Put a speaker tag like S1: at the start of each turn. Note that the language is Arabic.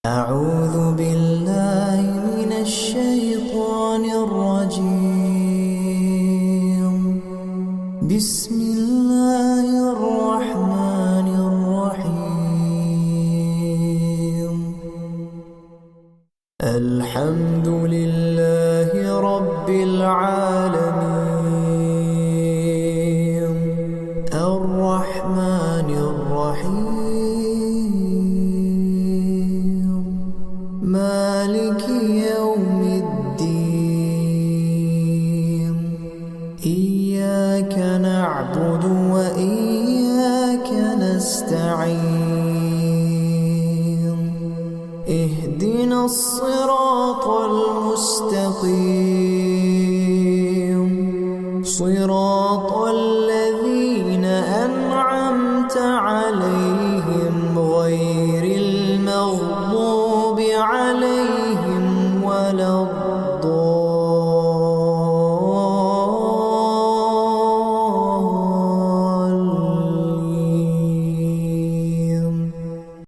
S1: أعوذ بالله من الشيطان الرجيم. بسم الله الرحمن الرحيم. الحمد لله رب العالمين الرحمن الرحيم مالك يوم الدين. إياك نعبد وإياك نستعين. اهدنا الصراط المستقيم صراط الذين أنعمت عليهم غير المغضوب عليهم ولا الضالين.